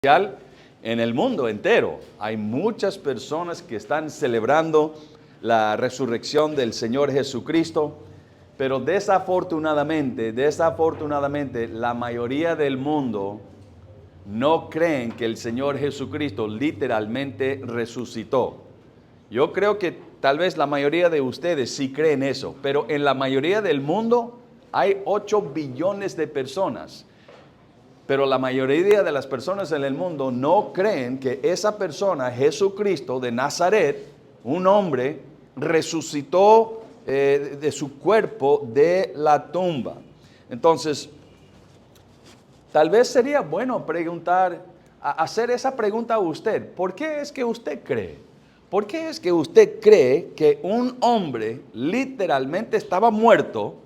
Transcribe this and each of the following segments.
en el mundo entero. Hay muchas personas que están celebrando la resurrección del Señor Jesucristo, pero desafortunadamente, la mayoría del mundo no creen que el Señor Jesucristo literalmente resucitó. Yo creo que tal vez la mayoría de ustedes sí creen eso, pero en la mayoría del mundo hay 8 billones de personas. Pero la mayoría de las personas en el mundo no creen que esa persona, Jesucristo de Nazaret, un hombre, resucitó de su cuerpo de la tumba. Entonces, tal vez sería bueno hacer esa pregunta a usted. ¿Por qué es que usted cree? ¿Por qué es que usted cree que un hombre literalmente estaba muerto,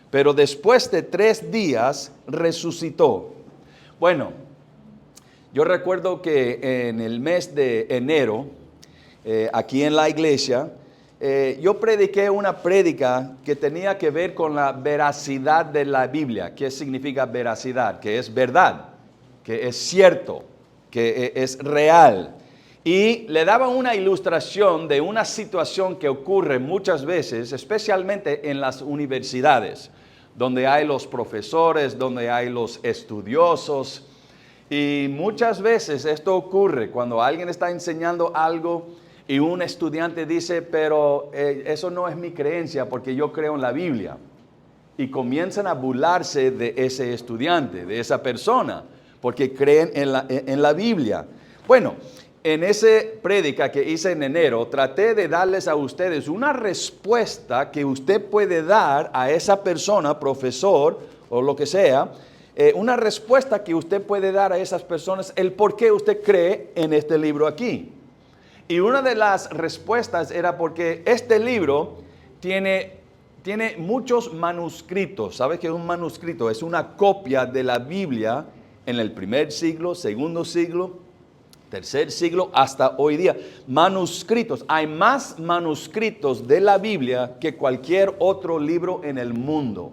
pero después de 3 días resucitó? Bueno, yo recuerdo que en el mes de enero, aquí en la iglesia, yo prediqué una prédica que tenía que ver con la veracidad de la Biblia. ¿Qué significa veracidad? Que es verdad, que es cierto, que es real. Y le daba una ilustración de una situación que ocurre muchas veces, especialmente en las universidades, donde hay los profesores, donde hay los estudiosos. Y muchas veces esto ocurre cuando alguien está enseñando algo y un estudiante dice, pero eso no es mi creencia porque yo creo en la Biblia. Y comienzan a burlarse de ese estudiante, de esa persona, porque creen en la Biblia. Bueno, en esa prédica que hice en enero, traté de darles a ustedes una respuesta que usted puede dar a esa persona, profesor o lo que sea, una respuesta que usted puede dar a esas personas, el por qué usted cree en este libro aquí. Y una de las respuestas era porque este libro tiene muchos manuscritos. ¿Sabe qué es un manuscrito? Es una copia de la Biblia en el primer siglo, segundo siglo, tercer siglo, hasta hoy día. Manuscritos. Hay más manuscritos de la Biblia que cualquier otro libro en el mundo.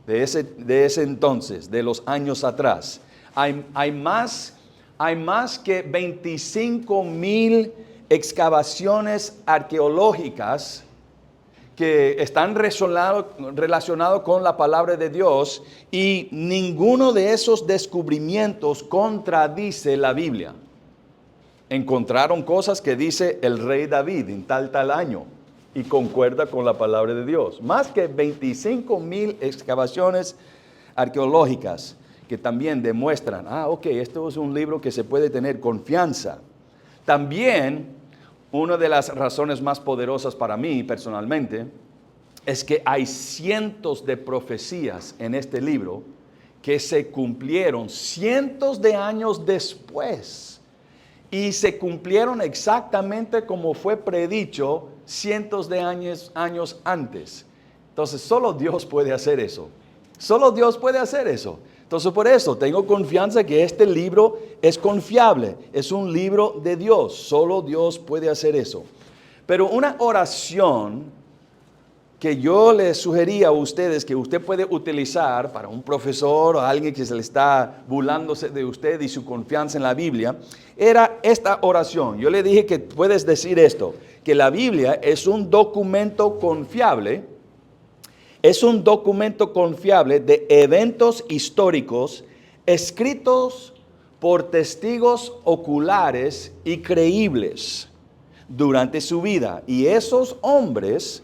De ese entonces, de los años atrás. Hay más que 25,000 excavaciones arqueológicas que están relacionados con la palabra de Dios, y ninguno de esos descubrimientos contradice la Biblia. Encontraron cosas que dice el rey David en tal año y concuerda con la palabra de Dios. Más que 25,000 excavaciones arqueológicas que también demuestran, esto es un libro que se puede tener confianza. También, una de las razones más poderosas para mí personalmente es que hay cientos de profecías en este libro que se cumplieron cientos de años después. Y se cumplieron exactamente como fue predicho cientos de años antes. Entonces, solo Dios puede hacer eso. Solo Dios puede hacer eso. Entonces, por eso tengo confianza que este libro es confiable. Es un libro de Dios. Solo Dios puede hacer eso. Pero una oración que yo les sugería a ustedes que usted puede utilizar para un profesor o alguien que se le está burlándose de usted y su confianza en la Biblia, era esta oración. Yo le dije que puedes decir esto, que la Biblia es un documento confiable, de eventos históricos escritos por testigos oculares y creíbles durante su vida. Y esos hombres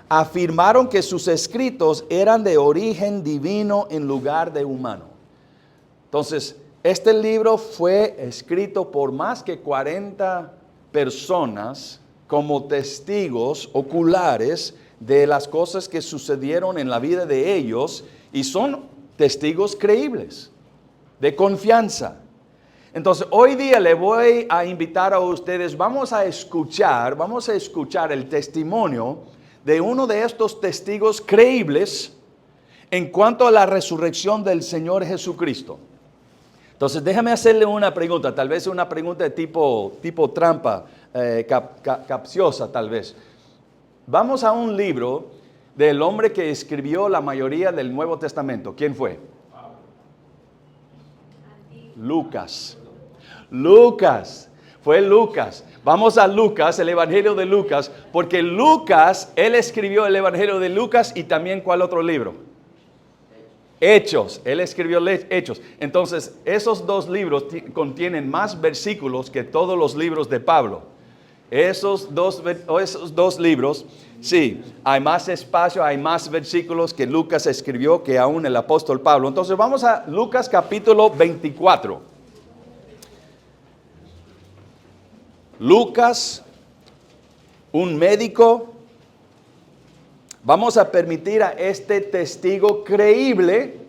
afirmaron que sus escritos eran de origen divino en lugar de humano. Entonces, este libro fue escrito por más que 40 personas como testigos oculares de las cosas que sucedieron en la vida de ellos, y son testigos creíbles, de confianza. Entonces, hoy día le voy a invitar a ustedes, vamos a escuchar el testimonio de uno de estos testigos creíbles en cuanto a la resurrección del Señor Jesucristo. Entonces, déjame hacerle una pregunta, tal vez una pregunta de tipo trampa, capciosa tal vez. Vamos a un libro del hombre que escribió la mayoría del Nuevo Testamento. ¿Quién fue? Lucas. Lucas. Fue Lucas. Vamos a Lucas, el Evangelio de Lucas, porque Lucas, él escribió el Evangelio de Lucas y también ¿cuál otro libro? Hechos. Él escribió Hechos. Entonces, esos dos libros contienen más versículos que todos los libros de Pablo. Esos dos libros, sí, hay más espacio, hay más versículos que Lucas escribió que aún el apóstol Pablo. Entonces, vamos a Lucas capítulo 24. Lucas, un médico. Vamos a permitir a este testigo creíble,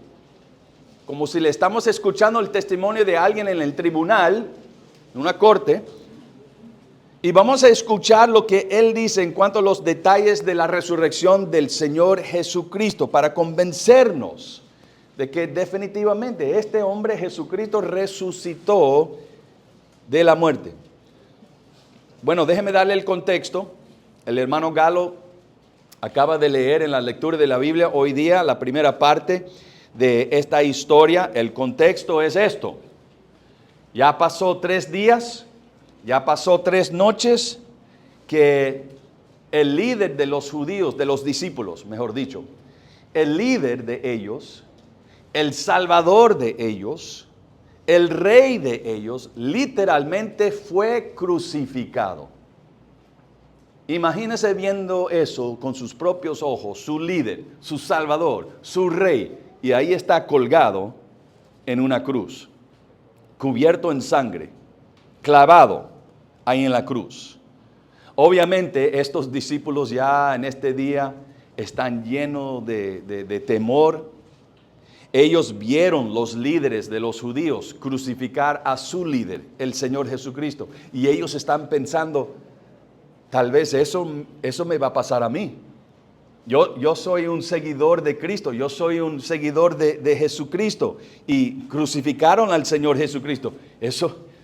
como si le estamos escuchando el testimonio de alguien en el tribunal, en una corte, y vamos a escuchar lo que él dice en cuanto a los detalles de la resurrección del Señor Jesucristo, para convencernos de que definitivamente este hombre Jesucristo resucitó de la muerte. Bueno, déjeme darle el contexto. El hermano Galo acaba de leer en la lectura de la Biblia hoy día la primera parte de esta historia. El contexto es esto. Ya pasó 3 días, ya pasó 3 noches que el líder de los judíos, de los discípulos, mejor dicho, el líder de ellos, el salvador de ellos, el rey de ellos, literalmente fue crucificado. Imagínese viendo eso con sus propios ojos, su líder, su salvador, su rey, y ahí está colgado en una cruz, cubierto en sangre, clavado ahí en la cruz. Obviamente estos discípulos ya en este día están llenos de temor. Ellos vieron los líderes de los judíos crucificar a su líder, el Señor Jesucristo, y ellos están pensando, tal vez eso me va a pasar a mí. Yo soy un seguidor de Cristo, yo soy un seguidor de Jesucristo, y crucificaron al Señor Jesucristo.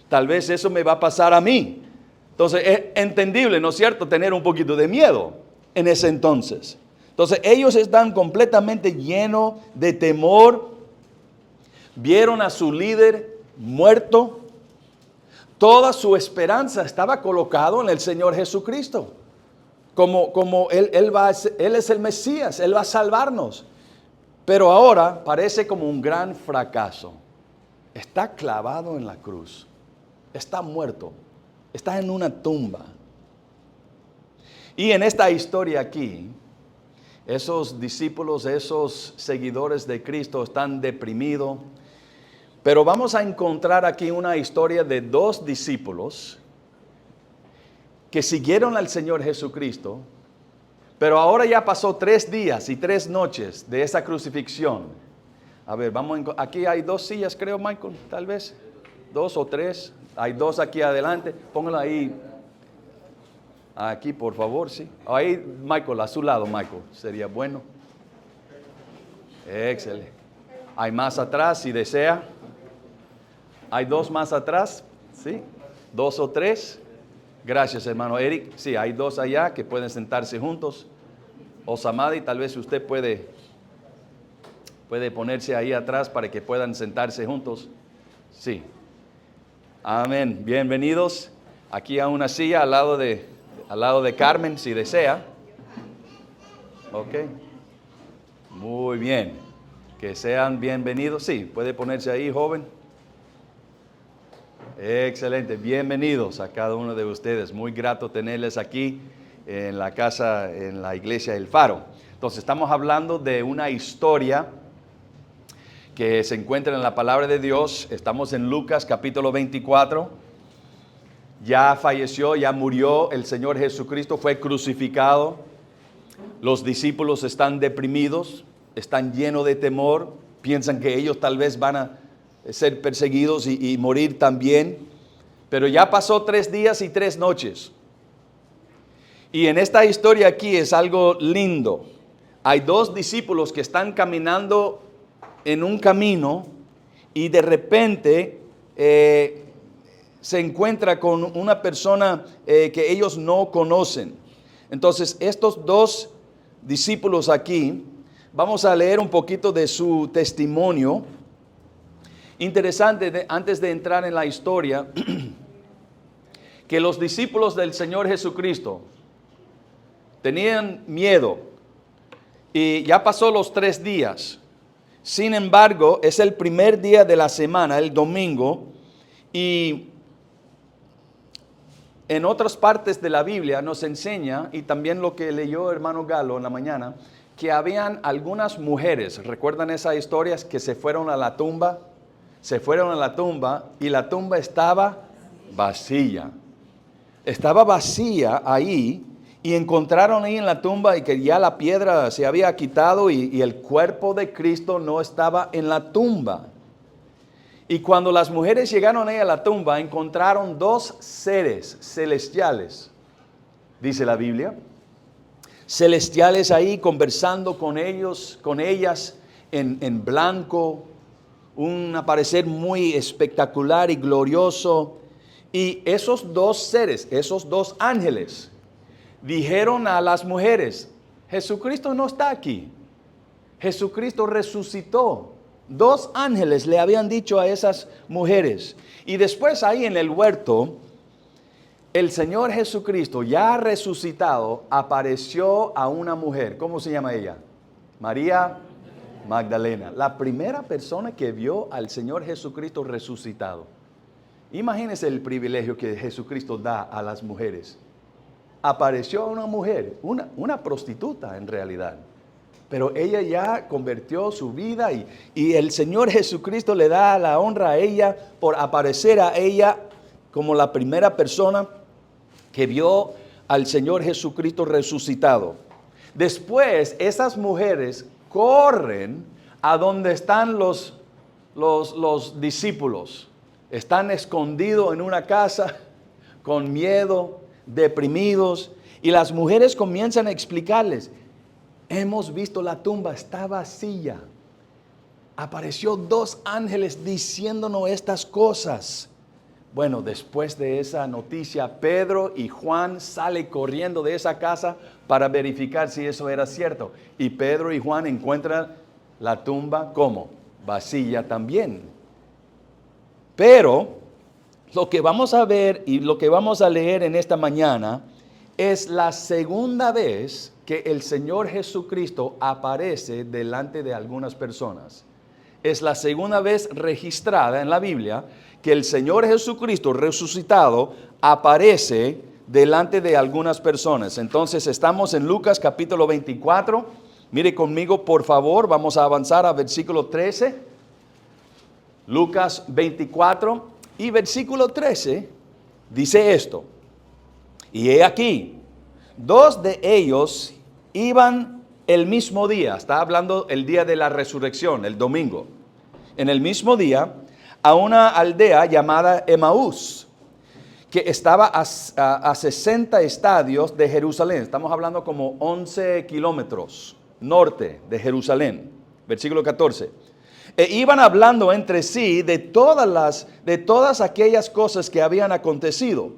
Tal vez eso me va a pasar a mí. Entonces es entendible, ¿no es cierto?, tener un poquito de miedo en ese entonces. Entonces ellos están completamente llenos de temor. Vieron a su líder muerto. Toda su esperanza estaba colocado en el Señor Jesucristo. Como él es el Mesías, Él va a salvarnos. Pero ahora parece como un gran fracaso. Está clavado en la cruz. Está muerto. Está en una tumba. Y en esta historia aquí, esos discípulos, esos seguidores de Cristo están deprimidos. Pero vamos a encontrar aquí una historia de 2 discípulos que siguieron al Señor Jesucristo, pero ahora ya pasó 3 días y 3 noches de esa crucifixión. A ver, aquí hay 2 sillas, creo, Michael, tal vez. 2 o 3. Hay 2 aquí adelante. Póngalo ahí. Aquí, por favor, sí. Ahí, Michael, a su lado, Michael. Sería bueno. Excelente. Hay más atrás, si desea. Hay 2 más atrás, ¿sí? 2 o 3. Gracias, hermano Eric. Sí, hay 2 allá que pueden sentarse juntos. Osamadi, tal vez usted puede ponerse ahí atrás para que puedan sentarse juntos. Sí. Amén. Bienvenidos. Aquí a una silla al lado de Carmen, si desea. Ok. Muy bien. Que sean bienvenidos. Sí, puede ponerse ahí, joven. Excelente. Bienvenidos a cada uno de ustedes. Muy grato tenerles aquí en la casa, en la iglesia El Faro. Entonces, estamos hablando de una historia que se encuentra en la palabra de Dios. Estamos en Lucas capítulo 24. Ya falleció, ya murió el Señor Jesucristo, fue crucificado. Los discípulos están deprimidos, están llenos de temor, piensan que ellos tal vez van a ser perseguidos y morir también. Pero ya pasó 3 días y 3 noches. Y en esta historia aquí es algo lindo. Hay 2 discípulos que están caminando en un camino y de repente se encuentra con una persona que ellos no conocen. Entonces, estos 2 discípulos aquí, vamos a leer un poquito de su testimonio. Interesante, antes de entrar en la historia, que los discípulos del Señor Jesucristo tenían miedo y ya pasó los 3 días. Sin embargo, es el primer día de la semana, el domingo, y en otras partes de la Biblia nos enseña, y también lo que leyó hermano Galo en la mañana, que habían algunas mujeres, ¿recuerdan esas historias? Que se fueron a la tumba, y la tumba estaba vacía. Estaba vacía ahí, y encontraron ahí en la tumba y que ya la piedra se había quitado y el cuerpo de Cristo no estaba en la tumba. Y cuando las mujeres llegaron ahí a la tumba, encontraron 2 seres celestiales, dice la Biblia, celestiales ahí conversando con ellos, con ellas en blanco, un aparecer muy espectacular y glorioso. Y esos 2 seres, esos 2 ángeles, dijeron a las mujeres, Jesucristo no está aquí, Jesucristo resucitó. 2 ángeles le habían dicho a esas mujeres. Y después ahí en el huerto, el Señor Jesucristo ya resucitado apareció a una mujer. ¿Cómo se llama ella? María Magdalena, la primera persona que vio al Señor Jesucristo resucitado. Imagínense el privilegio que Jesucristo da a las mujeres. Apareció una mujer, una prostituta en realidad, pero ella ya convirtió su vida y el Señor Jesucristo le da la honra a ella por aparecer a ella como la primera persona que vio al Señor Jesucristo resucitado. Después esas mujeres corren a donde están los discípulos. Están escondidos en una casa con miedo, deprimidos, y las mujeres comienzan a explicarles, hemos visto la tumba, está vacía. Apareció 2 ángeles diciéndonos estas cosas. Bueno, después de esa noticia, Pedro y Juan salen corriendo de esa casa para verificar si eso era cierto. Y Pedro y Juan encuentran la tumba, ¿cómo? Vacía también. Pero lo que vamos a ver y lo que vamos a leer en esta mañana es la segunda vez que el Señor Jesucristo aparece delante de algunas personas. Es la segunda vez registrada en la Biblia que el Señor Jesucristo resucitado aparece delante de algunas personas. Entonces estamos en Lucas capítulo 24. Mire conmigo por favor, vamos a avanzar a versículo 13. Lucas 24 y versículo 13 dice esto. Y he aquí, 2 de ellos iban el mismo día, está hablando el día de la resurrección, el domingo, en el mismo día, a una aldea llamada Emaús, que estaba a 60 estadios de Jerusalén. Estamos hablando como 11 kilómetros norte de Jerusalén. Versículo 14. E iban hablando entre sí de todas aquellas cosas que habían acontecido.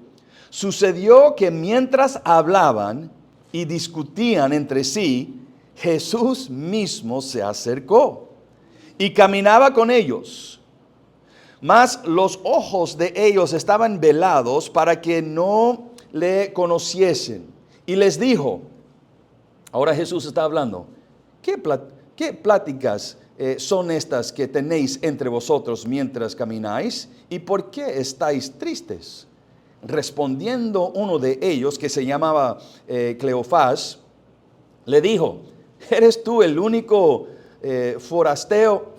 Sucedió que mientras hablaban y discutían entre sí, Jesús mismo se acercó y caminaba con ellos. Mas los ojos de ellos estaban velados para que no le conociesen. Y les dijo, ahora Jesús está hablando, ¿qué pláticas son estas que tenéis entre vosotros mientras camináis? ¿Y por qué estáis tristes? Respondiendo uno de ellos, que se llamaba Cleofás, le dijo, ¿eres tú el único forastero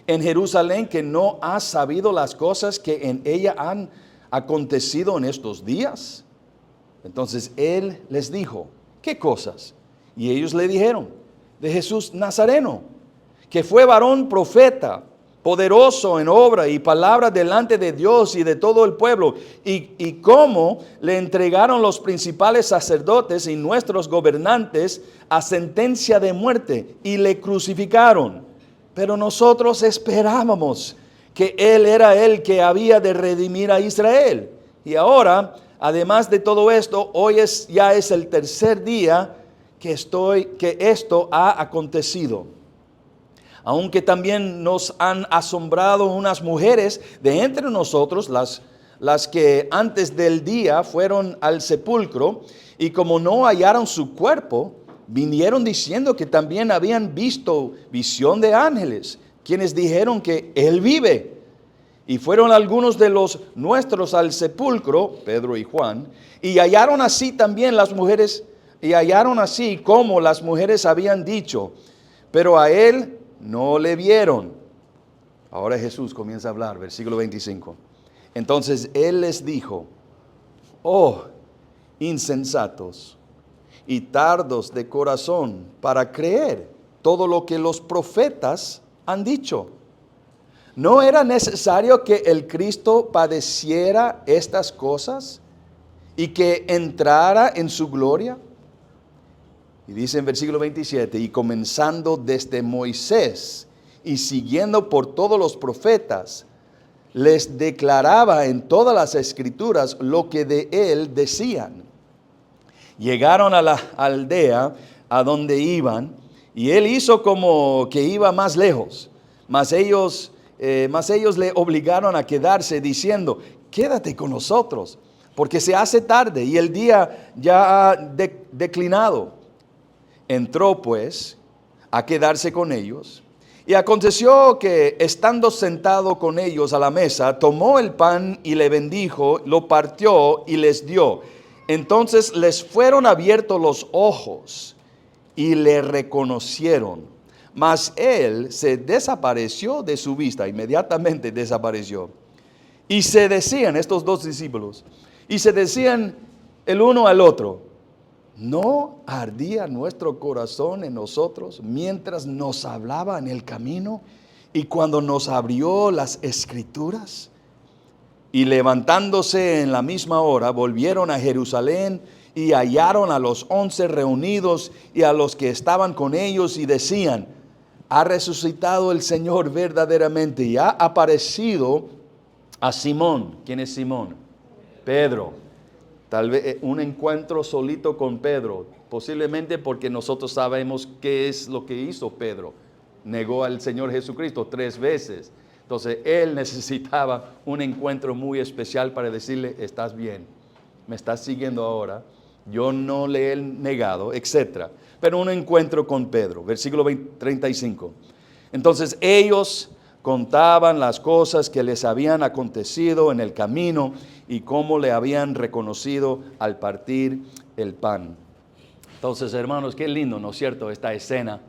en Jerusalén que no ha sabido las cosas que en ella han acontecido en estos días? Entonces él les dijo, ¿qué cosas? Y ellos le dijeron, de Jesús Nazareno, que fue varón profeta, poderoso en obra y palabra delante de Dios y de todo el pueblo, y cómo le entregaron los principales sacerdotes y nuestros gobernantes a sentencia de muerte y le crucificaron. Pero nosotros esperábamos que Él era el que había de redimir a Israel. Y ahora, además de todo esto, hoy ya es el 3er día que esto ha acontecido. aunque también nos han asombrado unas mujeres de entre nosotros, las que antes del día fueron al sepulcro, y como no hallaron su cuerpo, vinieron diciendo que también habían visto visión de ángeles, quienes dijeron que él vive. Y fueron algunos de los nuestros al sepulcro, Pedro y Juan, y hallaron así también las mujeres, y hallaron así como las mujeres habían dicho, pero a él no le vieron. Ahora Jesús comienza a hablar, versículo 25. Entonces él les dijo, oh, insensatos y tardos de corazón para creer todo lo que los profetas han dicho. ¿No era necesario que el Cristo padeciera estas cosas y que entrara en su gloria? Y dice en versículo 27, y comenzando desde Moisés y siguiendo por todos los profetas, les declaraba en todas las escrituras lo que de él decían. Llegaron a la aldea a donde iban, y él hizo como que iba más lejos, mas ellos le obligaron a quedarse diciendo, quédate con nosotros, porque se hace tarde y el día ya ha declinado. Entró pues a quedarse con ellos, y aconteció que estando sentado con ellos a la mesa, tomó el pan y le bendijo, lo partió y les dio. Entonces les fueron abiertos los ojos y le reconocieron. Mas él se desapareció de su vista, inmediatamente desapareció. Y se decían, estos dos discípulos, y se decían el uno al otro, ¿no ardía nuestro corazón en nosotros mientras nos hablaba en el camino y cuando nos abrió las escrituras? Y levantándose en la misma hora, volvieron a Jerusalén y hallaron a los 11 reunidos y a los que estaban con ellos y decían, ha resucitado el Señor verdaderamente y ha aparecido a Simón. ¿Quién es Simón? Pedro. Tal vez un encuentro solito con Pedro, posiblemente porque nosotros sabemos qué es lo que hizo Pedro. Negó al Señor Jesucristo 3 veces. Entonces él necesitaba un encuentro muy especial para decirle, estás bien, me estás siguiendo ahora, yo no le he negado, etc. Pero un encuentro con Pedro, versículo 35. Entonces ellos contaban las cosas que les habían acontecido en el camino y cómo le habían reconocido al partir el pan. Entonces, hermanos, qué lindo, ¿no es cierto? Esta escena,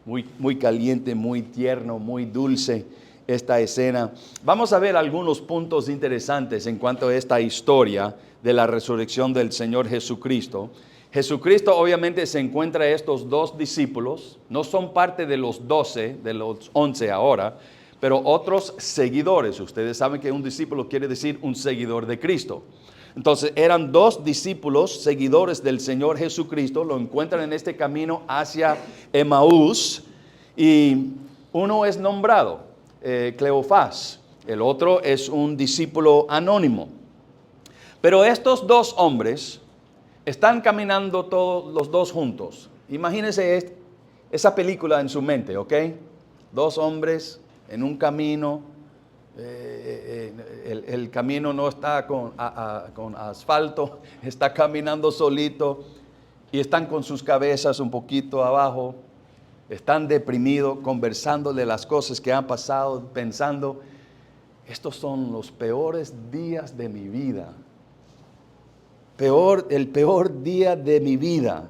muy caliente, muy tierno, muy dulce, esta escena. Vamos a ver algunos puntos interesantes en cuanto a esta historia de la resurrección del Señor Jesucristo. Jesucristo obviamente se encuentra estos 2 discípulos, no son parte de los 12, de los 11 ahora, pero otros seguidores. Ustedes saben que un discípulo quiere decir un seguidor de Cristo. Entonces eran 2 discípulos, seguidores del Señor Jesucristo, lo encuentran en este camino hacia Emaús, y uno es nombrado Cleofás, el otro es un discípulo anónimo. Pero estos 2 hombres están caminando todos los 2 juntos. Imagínense esa película en su mente, ¿ok? 2 hombres en un camino, el camino no está con asfalto, está caminando solito y están con sus cabezas un poquito abajo, están deprimidos, conversando de las cosas que han pasado, pensando, estos son los peores días de mi vida, el peor día de mi vida.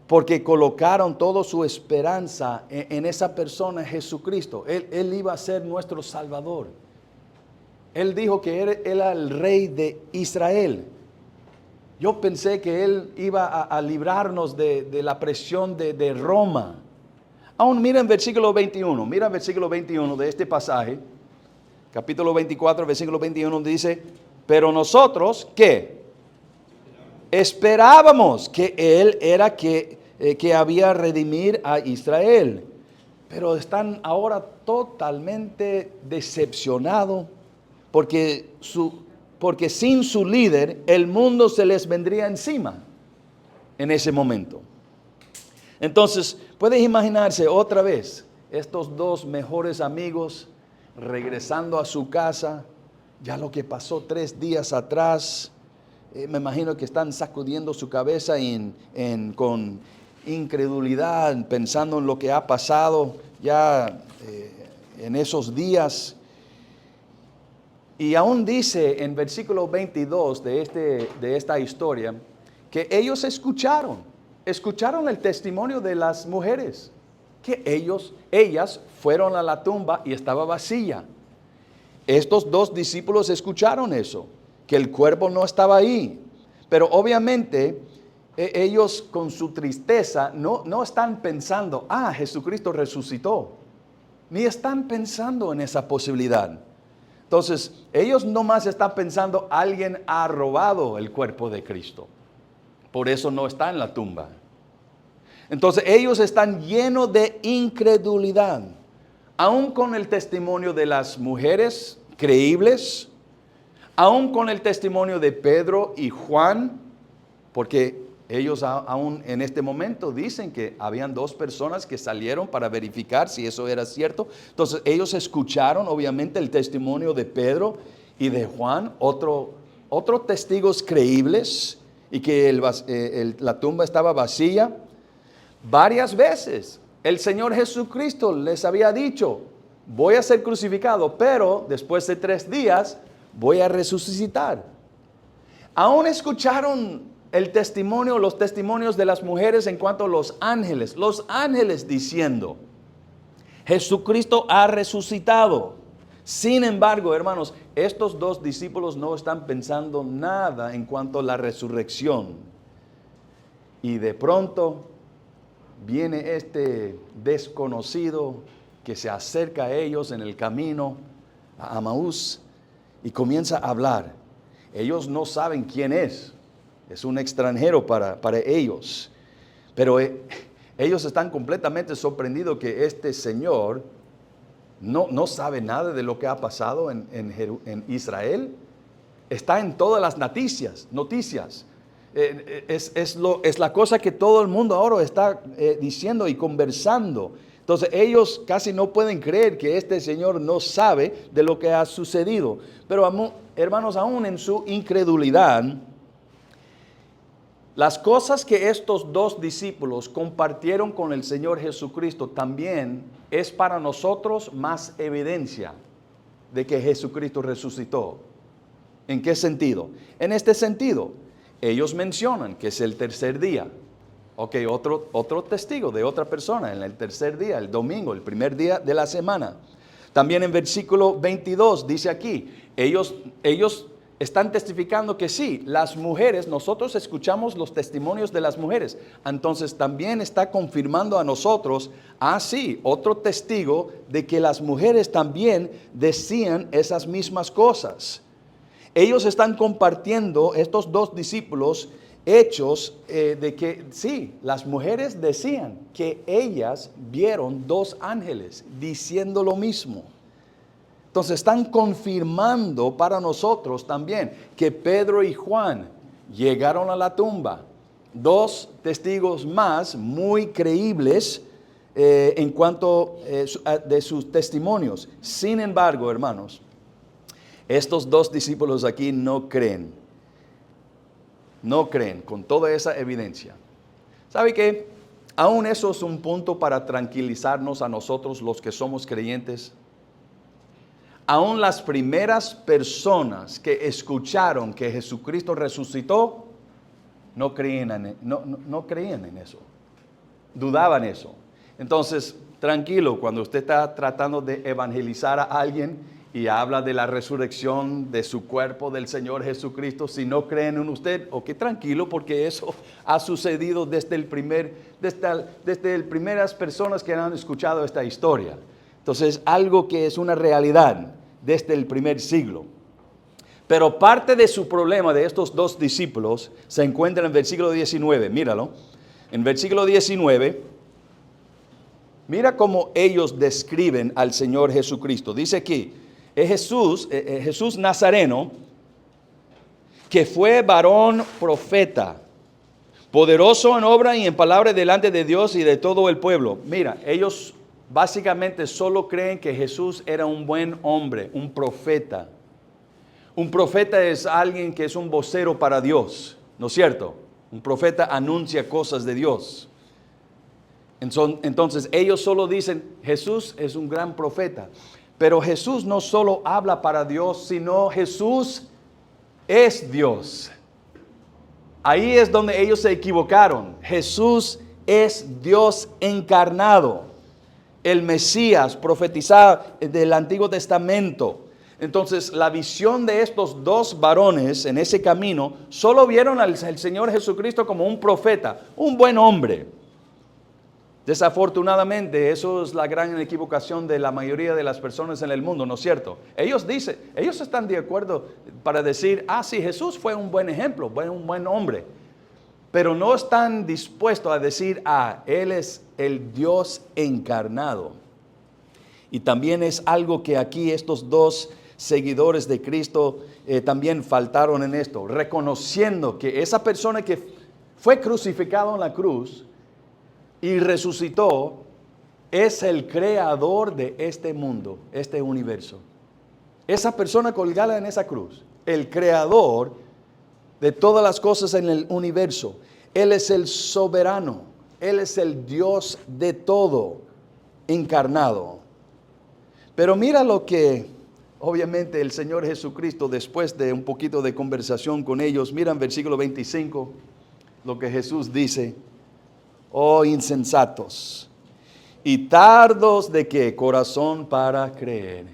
Porque colocaron toda su esperanza en esa persona, Jesucristo. Él iba a ser nuestro Salvador. Él dijo que él era el Rey de Israel. Yo pensé que Él iba a librarnos de la presión de Roma. Aún mira en versículo 21. Mira en versículo 21 de este pasaje. Capítulo 24, versículo 21 dice, pero nosotros, ¿qué? Esperábamos que Él era que había redimir a Israel, pero están ahora totalmente decepcionados porque sin su líder el mundo se les vendría encima en ese momento. Entonces, puedes imaginarse otra vez estos dos mejores amigos regresando a su casa, ya lo que pasó 3 días atrás, me imagino que están sacudiendo su cabeza con incredulidad, pensando en lo que ha pasado ya en esos días. Y aún dice en versículo 22 de esta historia, que ellos escucharon el testimonio de las mujeres, que ellas fueron a la tumba y estaba vacía. Estos 2 discípulos escucharon eso, que el cuerpo no estaba ahí. Pero obviamente ellos con su tristeza no están pensando, Jesucristo resucitó. Ni están pensando en esa posibilidad. Entonces, ellos nomás están pensando, alguien ha robado el cuerpo de Cristo. Por eso no está en la tumba. Entonces, ellos están llenos de incredulidad. Aún con el testimonio de las mujeres creíbles, aún con el testimonio de Pedro y Juan, porque ellos aún en este momento dicen que habían 2 personas que salieron para verificar si eso era cierto. Entonces ellos escucharon obviamente el testimonio de Pedro y de Juan, otros testigos creíbles, y que la tumba estaba vacía. Varias veces el Señor Jesucristo les había dicho, voy a ser crucificado, pero después de 3 días voy a resucitar. Aún escucharon los testimonios de las mujeres en cuanto a los ángeles diciendo, Jesucristo ha resucitado. Sin embargo, hermanos, estos 2 discípulos no están pensando nada en cuanto a la resurrección. Y de pronto viene este desconocido que se acerca a ellos en el camino a Emaús y comienza a hablar. Ellos no saben quién es un extranjero para ellos, pero ellos están completamente sorprendidos que este señor no sabe nada de lo que ha pasado en Israel. Está en todas las noticias. Es la cosa que todo el mundo ahora está diciendo y conversando. Entonces ellos casi no pueden creer que este señor no sabe de lo que ha sucedido. Pero hermanos, aún en su incredulidad, las cosas que estos 2 discípulos compartieron con el Señor Jesucristo también es para nosotros más evidencia de que Jesucristo resucitó. ¿En qué sentido? En este sentido, ellos mencionan que es el 3er día. Ok, otro testigo de otra persona en el 3er día, el domingo, el primer día de la semana. También en versículo 22 dice aquí, ellos están testificando que sí, las mujeres, nosotros escuchamos los testimonios de las mujeres. Entonces también está confirmando a nosotros, sí, otro testigo de que las mujeres también decían esas mismas cosas. Ellos están compartiendo, estos 2 discípulos, hechos de que sí, las mujeres decían que ellas vieron 2 ángeles diciendo lo mismo. Entonces están confirmando para nosotros también que Pedro y Juan llegaron a la tumba. 2 testigos más muy creíbles en cuanto de sus testimonios. Sin embargo, hermanos, estos 2 discípulos aquí no creen con toda esa evidencia. ¿Sabe qué? Aún eso es un punto para tranquilizarnos a nosotros los que somos creyentes. Aún las primeras personas que escucharon que Jesucristo resucitó, no creían en eso. Dudaban eso. Entonces, tranquilo, cuando usted está tratando de evangelizar a alguien y habla de la resurrección de su cuerpo del Señor Jesucristo, si no creen en usted, tranquilo, porque eso ha sucedido desde primeras personas que han escuchado esta historia. Entonces, algo que es una realidad desde el primer siglo. Pero parte de su problema de estos 2 discípulos se encuentra en el versículo 19. Míralo. En versículo 19, mira cómo ellos describen al Señor Jesucristo. Dice aquí, es Jesús Nazareno, que fue varón profeta, poderoso en obra y en palabra delante de Dios y de todo el pueblo. Mira, ellos básicamente solo creen que Jesús era un buen hombre, un profeta. Un profeta es alguien que es un vocero para Dios, ¿no es cierto? Un profeta anuncia cosas de Dios. Entonces ellos solo dicen, Jesús es un gran profeta. Pero Jesús no solo habla para Dios, sino Jesús es Dios. Ahí es donde ellos se equivocaron. Jesús es Dios encarnado, el Mesías profetizado del Antiguo Testamento. Entonces, la visión de estos dos varones en ese camino, solo vieron al Señor Jesucristo como un profeta, un buen hombre. Desafortunadamente, eso es la gran equivocación de la mayoría de las personas en el mundo, ¿no es cierto? Ellos están de acuerdo para decir, sí, Jesús fue un buen ejemplo, un buen hombre. Pero no están dispuestos a decir, Él es el Dios encarnado. Y también es algo que aquí estos dos seguidores de Cristo también faltaron en esto, reconociendo que esa persona que fue crucificado en la cruz y resucitó es el creador de este mundo, este universo. Esa persona colgada en esa cruz, el creador de todas las cosas en el universo. Él es el soberano, Él es el Dios de todo encarnado. Pero mira lo que obviamente el Señor Jesucristo, después de un poquito de conversación con ellos, miran versículo 25, lo que Jesús dice: oh insensatos, y tardos de qué corazón para creer.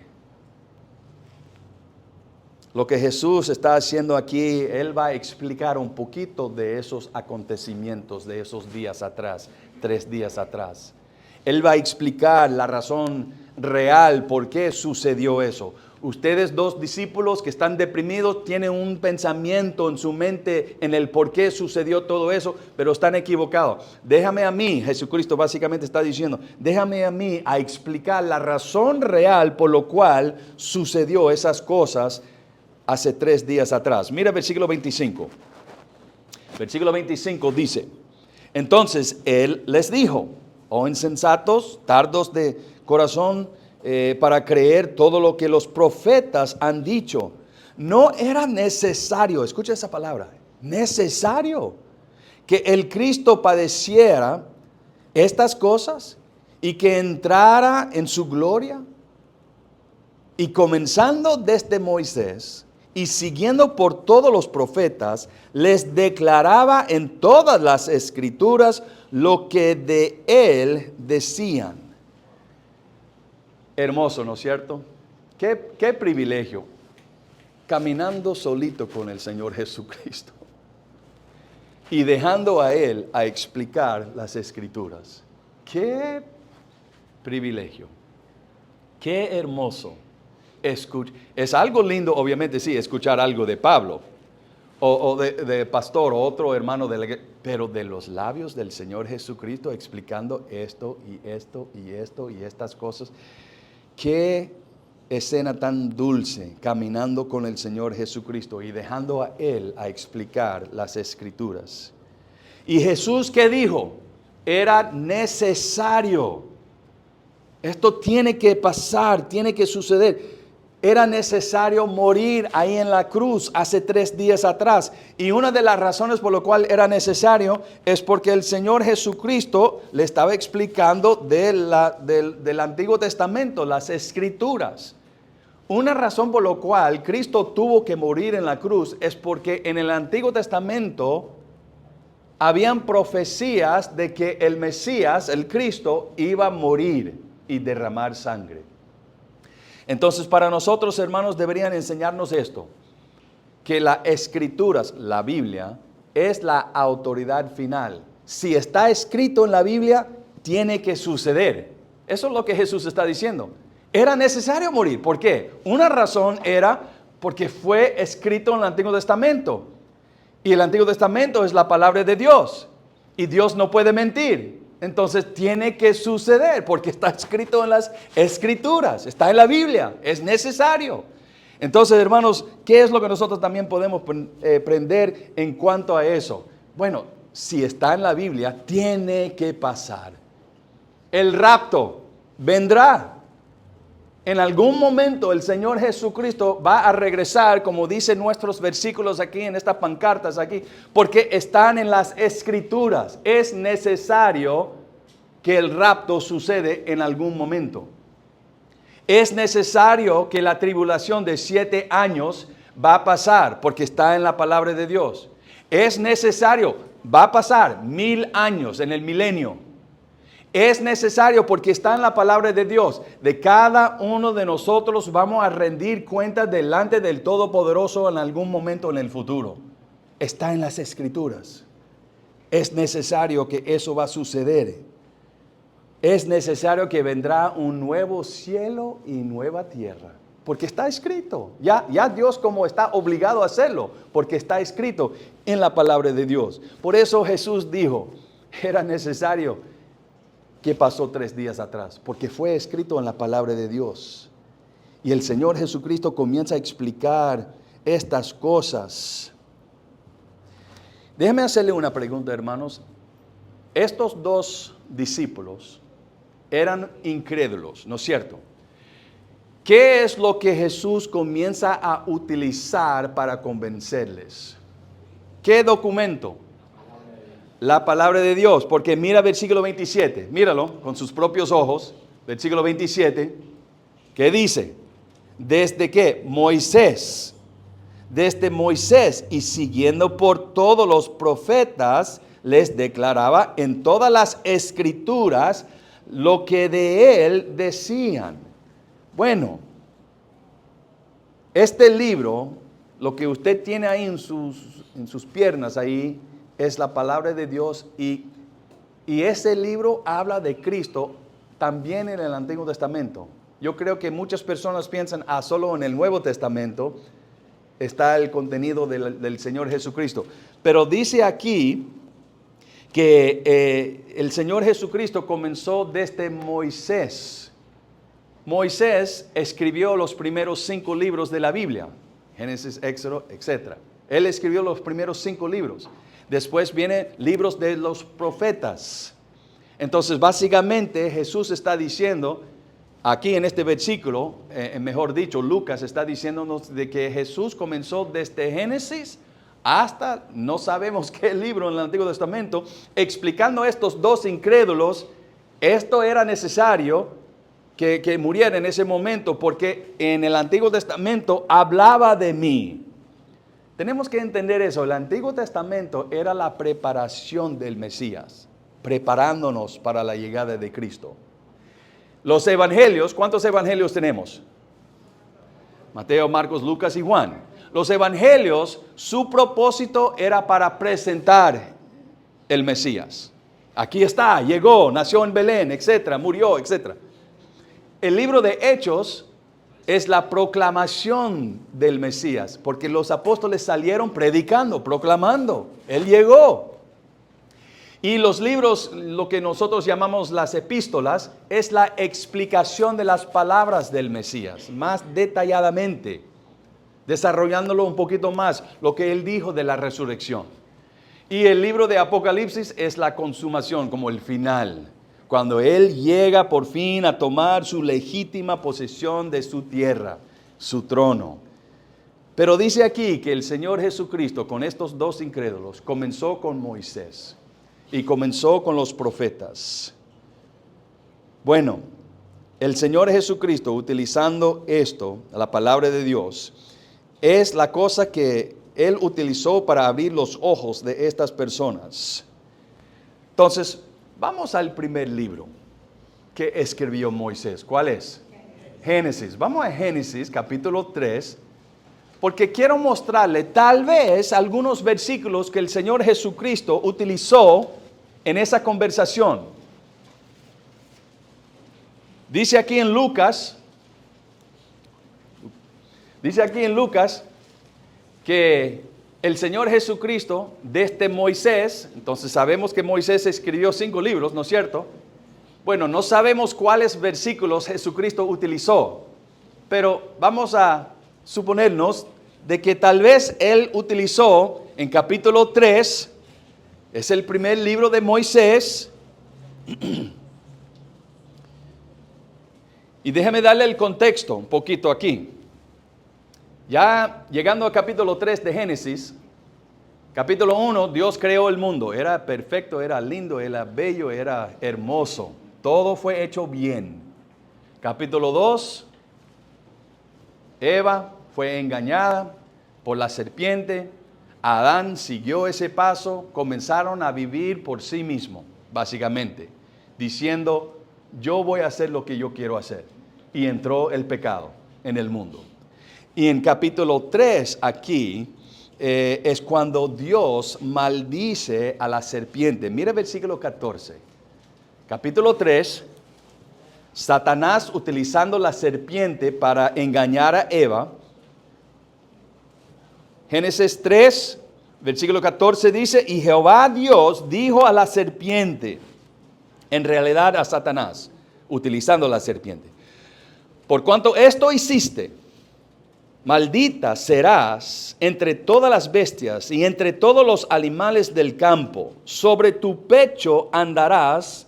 Lo que Jesús está haciendo aquí, Él va a explicar un poquito de esos acontecimientos de esos días atrás, 3 días atrás. Él va a explicar la razón real por qué sucedió eso. Ustedes, 2 discípulos que están deprimidos, tienen un pensamiento en su mente en el por qué sucedió todo eso, pero están equivocados. Déjame a mí, Jesucristo básicamente está diciendo, déjame a mí a explicar la razón real por lo cual sucedió esas cosas hace 3 días atrás. Mira versículo 25. Versículo 25 dice: entonces Él les dijo, oh insensatos, tardos de corazón para creer todo lo que los profetas han dicho. No era necesario, escucha esa palabra, necesario que el Cristo padeciera estas cosas y que entrara en su gloria. Y comenzando desde Moisés y siguiendo por todos los profetas, les declaraba en todas las escrituras lo que de él decían. Hermoso, ¿no es cierto? Qué privilegio, caminando solito con el Señor Jesucristo y dejando a Él a explicar las escrituras. Qué privilegio, qué hermoso. Es algo lindo, obviamente, sí, escuchar algo de Pablo o de pastor o otro hermano de la iglesia, pero de los labios del Señor Jesucristo explicando esto y esto y esto y estas cosas. Qué escena tan dulce, caminando con el Señor Jesucristo y dejando a Él a explicar las escrituras. Y Jesús, ¿qué dijo? Era necesario. Esto tiene que pasar, tiene que suceder. Era necesario morir ahí en la cruz hace 3 días atrás. Y una de las razones por lo cual era necesario es porque el Señor Jesucristo le estaba explicando del Antiguo Testamento, las Escrituras. Una razón por la cual Cristo tuvo que morir en la cruz es porque en el Antiguo Testamento habían profecías de que el Mesías, el Cristo, iba a morir y derramar sangre. Entonces, para nosotros, hermanos, deberían enseñarnos esto, que las Escrituras, la Biblia, es la autoridad final. Si está escrito en la Biblia, tiene que suceder. Eso es lo que Jesús está diciendo. Era necesario morir. ¿Por qué? Una razón era porque fue escrito en el Antiguo Testamento. Y el Antiguo Testamento es la palabra de Dios. Y Dios no puede mentir. Entonces tiene que suceder porque está escrito en las Escrituras, está en la Biblia, es necesario. Entonces, hermanos, ¿qué es lo que nosotros también podemos aprender en cuanto a eso? Bueno, si está en la Biblia, tiene que pasar. El rapto vendrá. En algún momento el Señor Jesucristo va a regresar, como dicen nuestros versículos aquí, en estas pancartas aquí, porque están en las Escrituras. Es necesario que el rapto sucede en algún momento. Es necesario que la tribulación de 7 años va a pasar, porque está en la palabra de Dios. Es necesario, va a pasar 1000 años en el milenio. Es necesario porque está en la palabra de Dios. De cada uno de nosotros vamos a rendir cuentas delante del Todopoderoso en algún momento en el futuro. Está en las Escrituras. Es necesario que eso va a suceder. Es necesario que vendrá un nuevo cielo y nueva tierra. Porque está escrito. Ya Dios como está obligado a hacerlo. Porque está escrito en la palabra de Dios. Por eso Jesús dijo, era necesario que pasó 3 días atrás, porque fue escrito en la palabra de Dios. Y el Señor Jesucristo comienza a explicar estas cosas. Déjeme hacerle una pregunta, hermanos. Estos 2 discípulos eran incrédulos, ¿no es cierto? ¿Qué es lo que Jesús comienza a utilizar para convencerles? ¿Qué documento? La palabra de Dios, porque mira versículo 27, míralo con sus propios ojos, versículo 27, ¿qué dice? Desde Moisés y siguiendo por todos los profetas, les declaraba en todas las Escrituras lo que de él decían. Bueno, este libro, lo que usted tiene ahí en sus piernas ahí, es la palabra de Dios y ese libro habla de Cristo también en el Antiguo Testamento. Yo creo que muchas personas piensan, solo en el Nuevo Testamento está el contenido del Señor Jesucristo. Pero dice aquí que el Señor Jesucristo comenzó desde Moisés. Moisés escribió los primeros 5 libros de la Biblia, Génesis, Éxodo, etc. Él escribió los primeros 5 libros. Después vienen libros de los profetas. Entonces, básicamente, Jesús está diciendo, aquí en este versículo, mejor dicho, Lucas está diciéndonos de que Jesús comenzó desde Génesis hasta, no sabemos qué libro en el Antiguo Testamento, explicando a estos 2 incrédulos, esto era necesario que muriera en ese momento, porque en el Antiguo Testamento hablaba de mí. Tenemos que entender eso. El Antiguo Testamento era la preparación del Mesías, preparándonos para la llegada de Cristo. Los evangelios, ¿cuántos evangelios tenemos? Mateo, Marcos, Lucas y Juan. Los evangelios, su propósito era para presentar el Mesías. Aquí está, llegó, nació en Belén, etcétera, murió, etcétera. El libro de Hechos es la proclamación del Mesías, porque los apóstoles salieron predicando, proclamando. Él llegó. Y los libros, lo que nosotros llamamos las epístolas, es la explicación de las palabras del Mesías, más detalladamente, desarrollándolo un poquito más, lo que él dijo de la resurrección. Y el libro de Apocalipsis es la consumación, como el final, cuando él llega por fin a tomar su legítima posesión de su tierra, su trono. Pero dice aquí que el Señor Jesucristo con estos 2 incrédulos comenzó con Moisés y comenzó con los profetas. Bueno, el Señor Jesucristo, utilizando esto, la palabra de Dios, es la cosa que Él utilizó para abrir los ojos de estas personas. Entonces, vamos al primer libro que escribió Moisés. ¿Cuál es? Génesis. Vamos a Génesis, capítulo 3, porque quiero mostrarle tal vez algunos versículos que el Señor Jesucristo utilizó en esa conversación. Dice aquí en Lucas que el Señor Jesucristo, desde Moisés, entonces sabemos que Moisés escribió 5 libros, ¿no es cierto? Bueno, no sabemos cuáles versículos Jesucristo utilizó, pero vamos a suponernos de que tal vez Él utilizó en capítulo 3, es el primer libro de Moisés, Y déjeme darle el contexto un poquito aquí. Ya llegando al capítulo 3 de Génesis, capítulo 1, Dios creó el mundo. Era perfecto, era lindo, era bello, era hermoso. Todo fue hecho bien. Capítulo 2, Eva fue engañada por la serpiente. Adán siguió ese paso. Comenzaron a vivir por sí mismos, básicamente, diciendo, yo voy a hacer lo que yo quiero hacer. Y entró el pecado en el mundo. Y en capítulo 3 aquí es cuando Dios maldice a la serpiente. Mire el versículo 14. Capítulo 3, Satanás utilizando la serpiente para engañar a Eva. Génesis 3, versículo 14 dice, y Jehová Dios dijo a la serpiente, en realidad a Satanás, utilizando la serpiente, por cuanto esto hiciste, maldita serás entre todas las bestias y entre todos los animales del campo. Sobre tu pecho andarás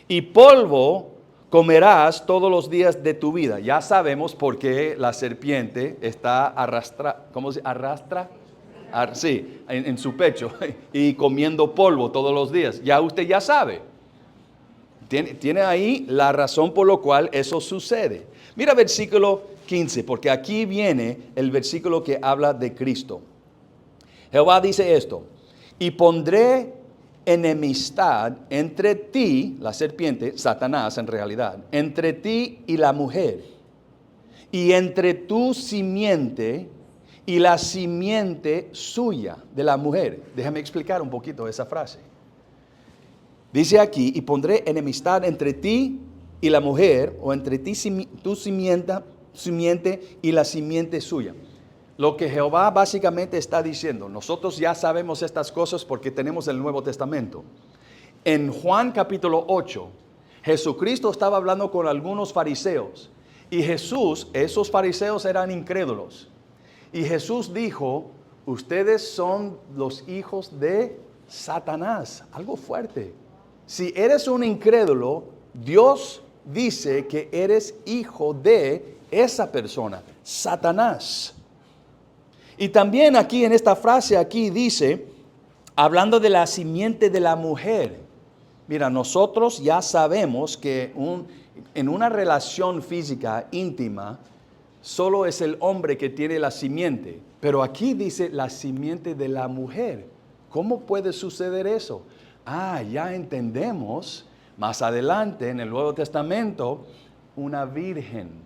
y polvo comerás todos los días de tu vida. Ya sabemos por qué la serpiente está arrastra, ¿cómo se arrastra? Sí, en su pecho y comiendo polvo todos los días. Ya usted ya sabe. Tiene ahí la razón por la cual eso sucede. Mira versículo 15, porque aquí viene el versículo que habla de Cristo. Jehová dice esto, y pondré enemistad entre ti, la serpiente, Satanás en realidad, entre ti y la mujer, y entre tu simiente y la simiente suya de la mujer. Déjame explicar un poquito esa frase. Dice aquí, y pondré enemistad entre ti y la mujer, o entre ti tu simiente y la simiente suya. Lo que Jehová básicamente está diciendo, nosotros ya sabemos estas cosas porque tenemos el Nuevo Testamento. En Juan capítulo 8, Jesucristo estaba hablando con algunos fariseos. Y Jesús, esos fariseos eran incrédulos. Y Jesús dijo, ustedes son los hijos de Satanás. Algo fuerte. Si eres un incrédulo, Dios dice que eres hijo de esa persona, Satanás. Y también aquí en esta frase aquí dice, hablando de la simiente de la mujer. Mira, nosotros ya sabemos que en una relación física íntima, solo es el hombre que tiene la simiente. Pero aquí dice la simiente de la mujer. ¿Cómo puede suceder eso? Ya entendemos más adelante en el Nuevo Testamento, una virgen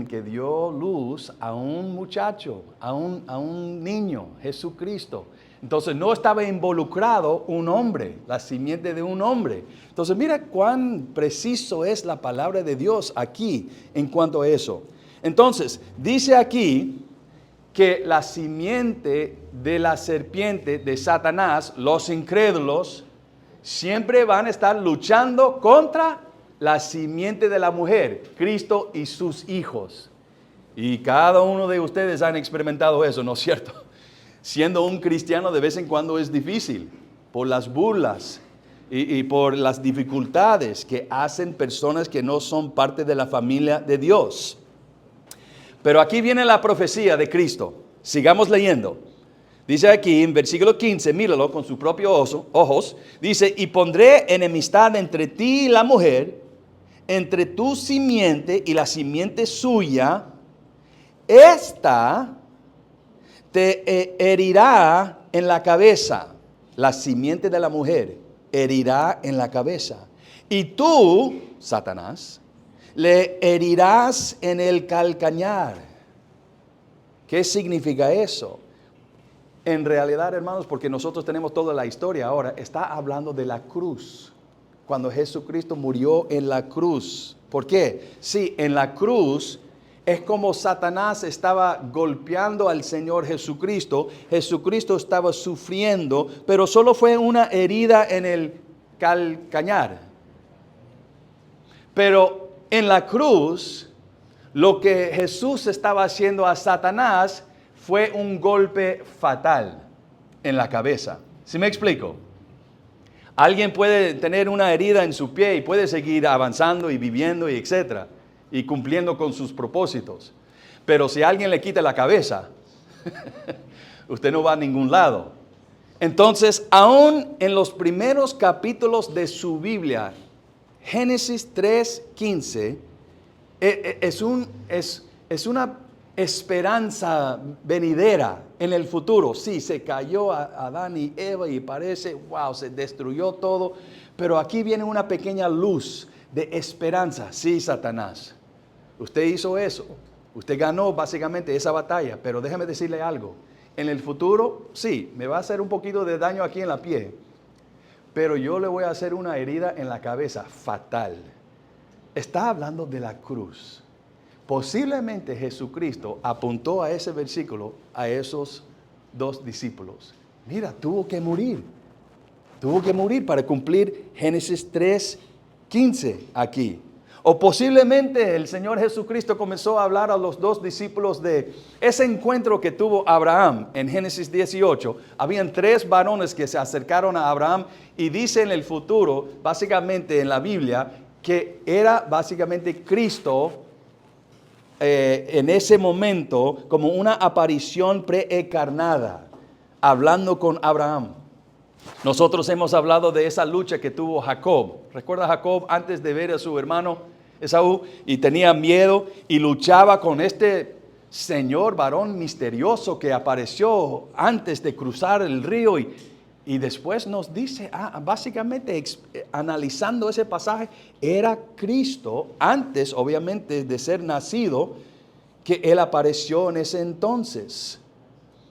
que dio luz a un muchacho, a un niño, Jesucristo. Entonces no estaba involucrado un hombre, la simiente de un hombre. Entonces mira cuán preciso es la palabra de Dios aquí en cuanto a eso. Entonces dice aquí que la simiente de la serpiente de Satanás, los incrédulos, siempre van a estar luchando contra la simiente de la mujer, Cristo y sus hijos. Y cada uno de ustedes han experimentado eso, ¿no es cierto? Siendo un cristiano de vez en cuando es difícil, por las burlas y por las dificultades que hacen personas que no son parte de la familia de Dios. Pero aquí viene la profecía de Cristo. Sigamos leyendo. Dice aquí en versículo 15, míralo con sus propios ojos. Dice, y pondré enemistad entre ti y la mujer, entre tu simiente y la simiente suya. Esta te herirá en la cabeza. La simiente de la mujer herirá en la cabeza. Y tú, Satanás, le herirás en el calcañar. ¿Qué significa eso? En realidad, hermanos, porque nosotros tenemos toda la historia ahora, está hablando de la cruz. Cuando Jesucristo murió en la cruz. ¿Por qué? Sí, en la cruz es como Satanás estaba golpeando al Señor Jesucristo. Jesucristo estaba sufriendo, pero solo fue una herida en el calcañar. Pero en la cruz, lo que Jesús estaba haciendo a Satanás fue un golpe fatal en la cabeza. ¿Sí me explico? Alguien puede tener una herida en su pie y puede seguir avanzando y viviendo y etcétera, y cumpliendo con sus propósitos. Pero si alguien le quita la cabeza, usted no va a ningún lado. Entonces, aún en los primeros capítulos de su Biblia, Génesis 3:15, es una esperanza venidera en el futuro. Sí, se cayó a Adán y Eva y parece, wow, se destruyó todo. Pero aquí viene una pequeña luz de esperanza. Sí, Satanás, usted hizo eso. Usted ganó básicamente esa batalla. Pero déjeme decirle algo. En el futuro, sí, me va a hacer un poquito de daño aquí en la piel. Pero yo le voy a hacer una herida en la cabeza fatal. Está hablando de la cruz. Posiblemente Jesucristo apuntó a ese versículo a esos dos discípulos. Mira, tuvo que morir para cumplir Génesis 3:15 aquí. O posiblemente el Señor Jesucristo comenzó a hablar a los dos discípulos de ese encuentro que tuvo Abraham en Génesis 18. Habían 3 varones que se acercaron a Abraham y dice en el futuro, básicamente en la Biblia, que era básicamente Cristo en ese momento como una aparición preencarnada, hablando con Abraham. Nosotros hemos hablado de esa lucha que tuvo Jacob. ¿Recuerda Jacob antes de ver a su hermano Esaú? Y tenía miedo y luchaba con este señor varón misterioso que apareció antes de cruzar el río y después nos dice, básicamente analizando ese pasaje, era Cristo antes obviamente de ser nacido que Él apareció en ese entonces.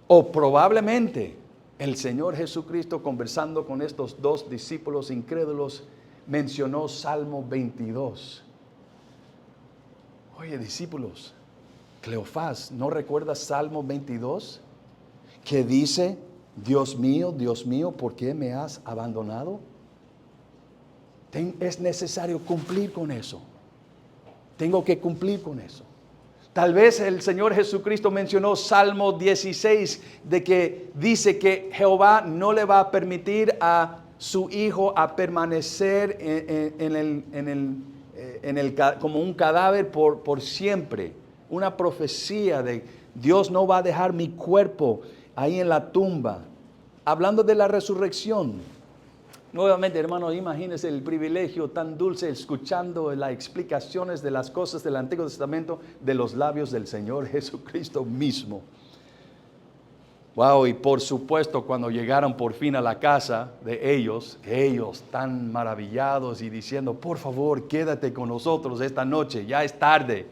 O probablemente el Señor Jesucristo conversando con estos dos discípulos incrédulos mencionó Salmo 22. Oye, discípulos, Cleofás, ¿no recuerdas Salmo 22? Que dice, Dios mío, ¿por qué me has abandonado? Es necesario cumplir con eso. Tengo que cumplir con eso. Tal vez el Señor Jesucristo mencionó Salmo 16, de que dice que Jehová no le va a permitir a su hijo a permanecer como un cadáver por siempre. Una profecía de Dios no va a dejar mi cuerpo ahí en la tumba. Hablando de la resurrección. Nuevamente, hermanos, imagínense el privilegio tan dulce escuchando las explicaciones de las cosas del Antiguo Testamento de los labios del Señor Jesucristo mismo. Wow, y por supuesto cuando llegaron por fin a la casa de ellos tan maravillados y diciendo, por favor, quédate con nosotros esta noche, ya es tarde,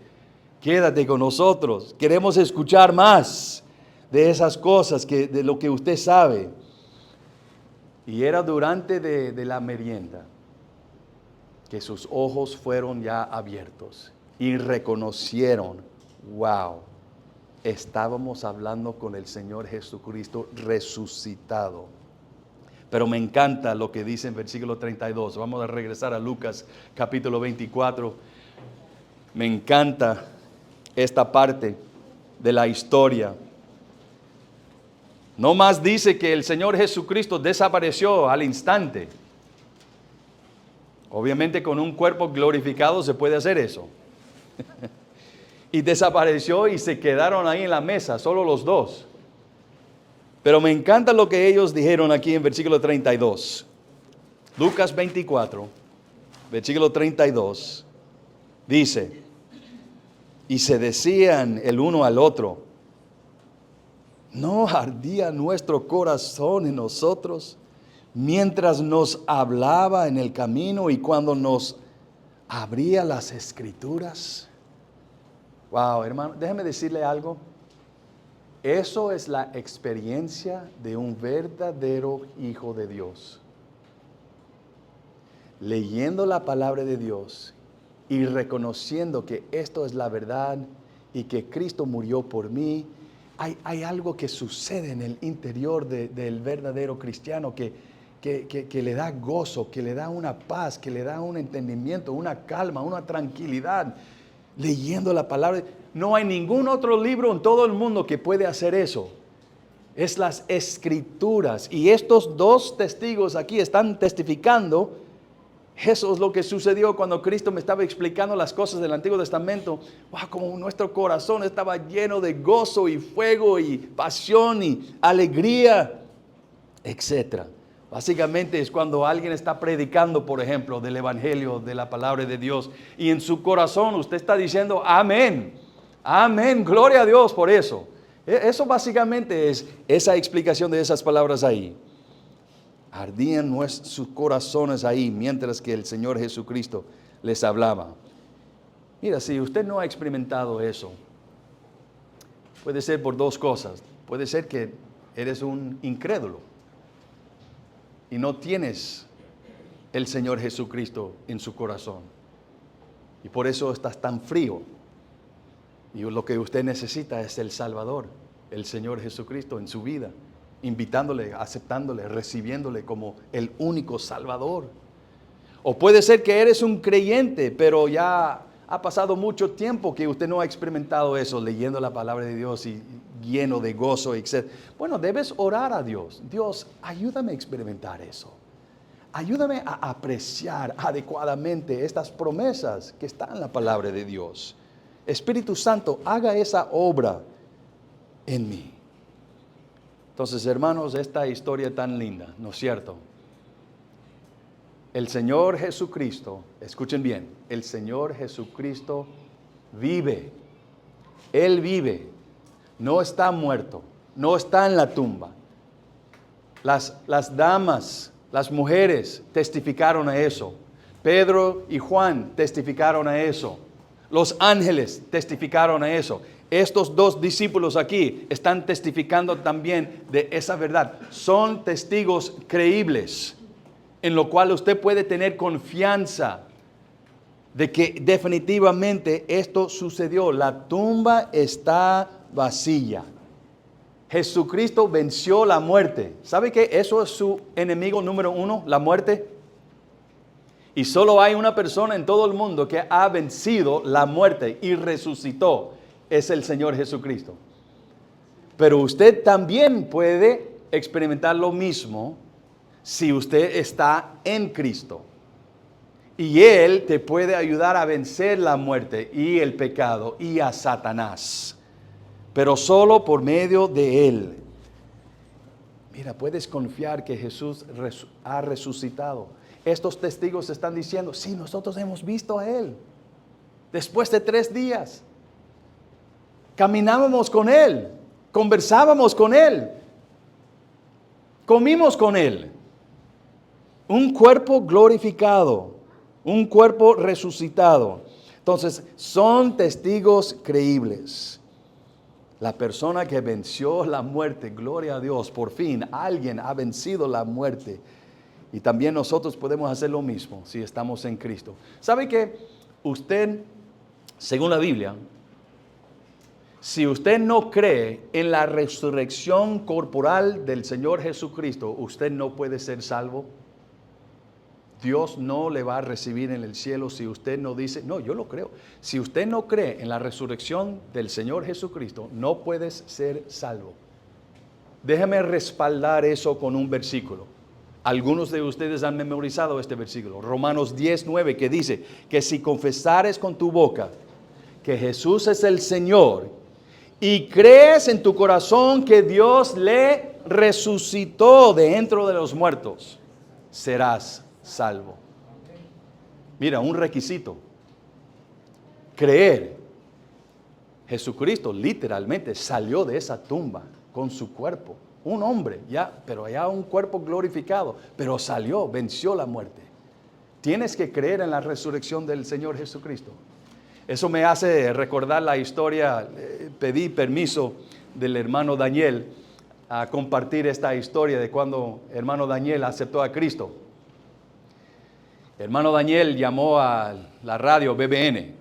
quédate con nosotros, queremos escuchar más de esas cosas, de lo que usted sabe. Y era durante de la merienda que sus ojos fueron ya abiertos y reconocieron, wow, estábamos hablando con el Señor Jesucristo resucitado. Pero me encanta lo que dice en versículo 32. Vamos a regresar a Lucas capítulo 24. Me encanta esta parte de la historia. No más dice que el Señor Jesucristo desapareció al instante. Obviamente con un cuerpo glorificado se puede hacer eso. Y desapareció y se quedaron ahí en la mesa, solo los dos. Pero me encanta lo que ellos dijeron aquí en versículo 32. Lucas 24, versículo 32, dice, y se decían el uno al otro, ¿no ardía nuestro corazón en nosotros mientras nos hablaba en el camino y cuando nos abría las escrituras? Wow, hermano, déjeme decirle algo. Eso es la experiencia de un verdadero hijo de Dios. Leyendo la palabra de Dios y reconociendo que esto es la verdad y que Cristo murió por mí. Hay algo que sucede en el interior del verdadero cristiano que le da gozo, que le da una paz, que le da un entendimiento, una calma, una tranquilidad. Leyendo la palabra. No hay ningún otro libro en todo el mundo que puede hacer eso. Es las Escrituras. Y estos dos testigos aquí están testificando. Eso es lo que sucedió cuando Cristo me estaba explicando las cosas del Antiguo Testamento. Wow, como nuestro corazón estaba lleno de gozo y fuego y pasión y alegría, etc. Básicamente es cuando alguien está predicando, por ejemplo, del Evangelio, de la palabra de Dios, y en su corazón usted está diciendo amén, amén, gloria a Dios por eso. Eso básicamente es esa explicación de esas palabras ahí. Ardían sus corazones ahí mientras que el Señor Jesucristo les hablaba. Mira, si usted no ha experimentado eso, puede ser por dos cosas. Puede ser que eres un incrédulo y no tienes el Señor Jesucristo en su corazón. Y por eso estás tan frío. Y lo que usted necesita es el Salvador, el Señor Jesucristo en su vida, invitándole, aceptándole, recibiéndole como el único Salvador. O puede ser que eres un creyente, pero ya ha pasado mucho tiempo que usted no ha experimentado eso, leyendo la palabra de Dios y lleno de gozo, etc. Bueno, debes orar a Dios. Dios, ayúdame a experimentar eso. Ayúdame a apreciar adecuadamente estas promesas que están en la palabra de Dios. Espíritu Santo, haga esa obra en mí. Entonces, hermanos, esta historia tan linda, ¿no es cierto? El Señor Jesucristo, escuchen bien, el Señor Jesucristo vive. Él vive, no está muerto, no está en la tumba. Las damas, las mujeres testificaron a eso. Pedro y Juan testificaron a eso. Los ángeles testificaron a eso. Estos dos discípulos aquí están testificando también de esa verdad. Son testigos creíbles, en lo cual usted puede tener confianza de que definitivamente esto sucedió. La tumba está vacía. Jesucristo venció la muerte. ¿Sabe que eso es su enemigo número uno, la muerte? Y solo hay una persona en todo el mundo que ha vencido la muerte y resucitó. Es el Señor Jesucristo. Pero usted también puede experimentar lo mismo si usted está en Cristo. Y Él te puede ayudar a vencer la muerte y el pecado y a Satanás. Pero solo por medio de Él. Mira, puedes confiar que Jesús ha resucitado. Estos testigos están diciendo, sí, nosotros hemos visto a Él. Después de 3 días. Caminábamos con Él. Conversábamos con Él. Comimos con Él. Un cuerpo glorificado. Un cuerpo resucitado. Entonces, son testigos creíbles. La persona que venció la muerte, gloria a Dios, por fin alguien ha vencido la muerte. Y también nosotros podemos hacer lo mismo si estamos en Cristo. ¿Sabe que usted, según la Biblia, si usted no cree en la resurrección corporal del Señor Jesucristo, usted no puede ser salvo? Dios no le va a recibir en el cielo si usted no dice, no, yo lo creo. Si usted no cree en la resurrección del Señor Jesucristo, no puedes ser salvo. Déjame respaldar eso con un versículo. Algunos de ustedes han memorizado este versículo, Romanos 10:9, que dice que si confesares con tu boca que Jesús es el Señor y crees en tu corazón que Dios le resucitó de entre los muertos, serás salvo. Mira, un requisito. Creer. Jesucristo literalmente salió de esa tumba con su cuerpo. Un hombre, pero ya un cuerpo glorificado, pero salió, venció la muerte. Tienes que creer en la resurrección del Señor Jesucristo. Eso me hace recordar la historia, pedí permiso del hermano Daniel a compartir esta historia de cuando hermano Daniel aceptó a Cristo. Hermano Daniel llamó a la radio BBN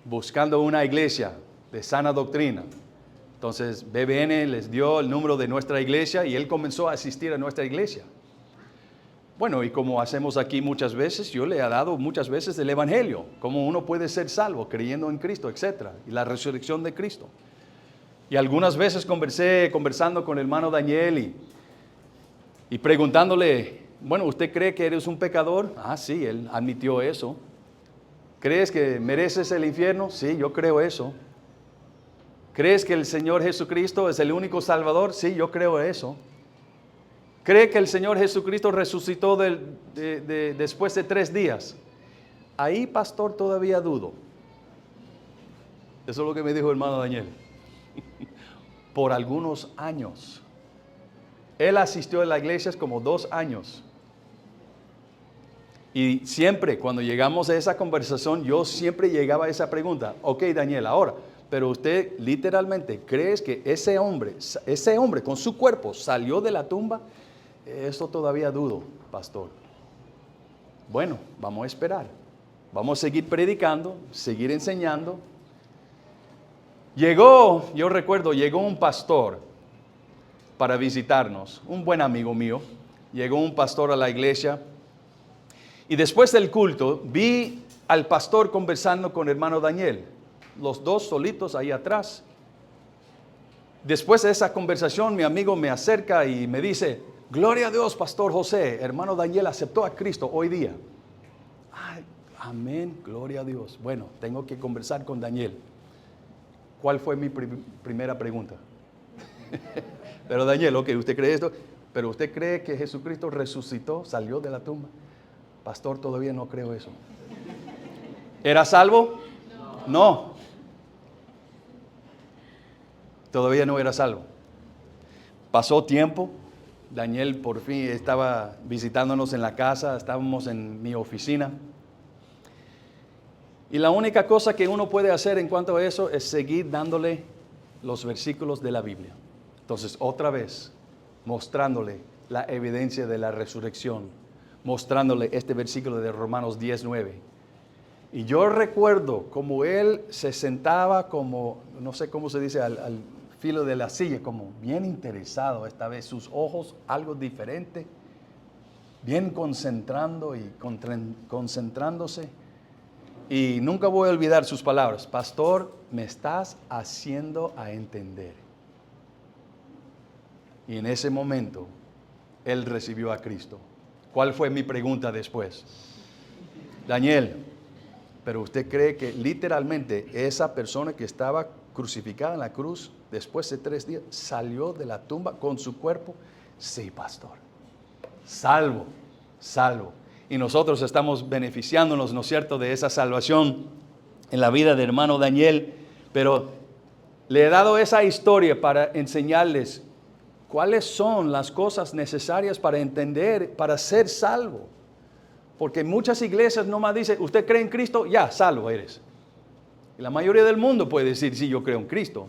buscando una iglesia de sana doctrina. Entonces BBN les dio el número de nuestra iglesia y él comenzó a asistir a nuestra iglesia. Bueno, y como hacemos aquí muchas veces, yo le he dado muchas veces el Evangelio, cómo uno puede ser salvo creyendo en Cristo, etc. Y la resurrección de Cristo. Y algunas veces conversando con el hermano Daniel y preguntándole, bueno, ¿usted cree que eres un pecador? Ah, sí, él admitió eso. ¿Crees que mereces el infierno? Sí, yo creo eso. ¿Crees que el Señor Jesucristo es el único Salvador? Sí, yo creo eso. ¿Cree que el Señor Jesucristo resucitó después de 3 días? Ahí, pastor, todavía dudo. Eso es lo que me dijo el hermano Daniel. Por algunos años. Él asistió a la iglesia como 2 años. Y siempre, cuando llegamos a esa conversación, yo siempre llegaba a esa pregunta. Ok, Daniel, ahora, pero usted literalmente cree que ese hombre con su cuerpo salió de la tumba. Eso todavía dudo, pastor. Bueno, vamos a esperar. Vamos a seguir predicando, seguir enseñando. Yo recuerdo, llegó un pastor para visitarnos, un buen amigo mío. Llegó un pastor a la iglesia. Y después del culto, vi al pastor conversando con el hermano Daniel. Los dos solitos ahí atrás. Después de esa conversación, mi amigo me acerca y me dice, gloria a Dios, pastor José, hermano Daniel aceptó a Cristo hoy día. Ay, amén, gloria a Dios. Bueno, tengo que conversar con Daniel. ¿Cuál fue mi primera pregunta? Pero Daniel, ok, ¿usted cree esto? ¿Pero usted cree que Jesucristo resucitó, salió de la tumba? Pastor, todavía no creo eso. ¿Era salvo? No. Todavía no era salvo. Pasó tiempo. Daniel por fin estaba visitándonos en la casa. Estábamos en mi oficina. Y la única cosa que uno puede hacer en cuanto a eso es seguir dándole los versículos de la Biblia. Entonces, otra vez, mostrándole la evidencia de la resurrección, mostrándole este versículo de Romanos 10:9. Y yo recuerdo como él se sentaba como, no sé cómo se dice, al filo de la silla, como bien interesado esta vez, sus ojos algo diferente, bien concentrando y concentrándose. Y nunca voy a olvidar sus palabras, pastor, me estás haciendo a entender. Y en ese momento, él recibió a Cristo. ¿Cuál fue mi pregunta después? Daniel, ¿pero usted cree que literalmente esa persona que estaba crucificada en la cruz, después de 3 días, salió de la tumba con su cuerpo? Sí, pastor. Salvo. Y nosotros estamos beneficiándonos, ¿no es cierto?, de esa salvación en la vida del hermano Daniel. Pero le he dado esa historia para enseñarles cuáles son las cosas necesarias para entender, para ser salvo. Porque muchas iglesias nomás dicen, ¿usted cree en Cristo? Ya, salvo eres. Y la mayoría del mundo puede decir, sí, yo creo en Cristo.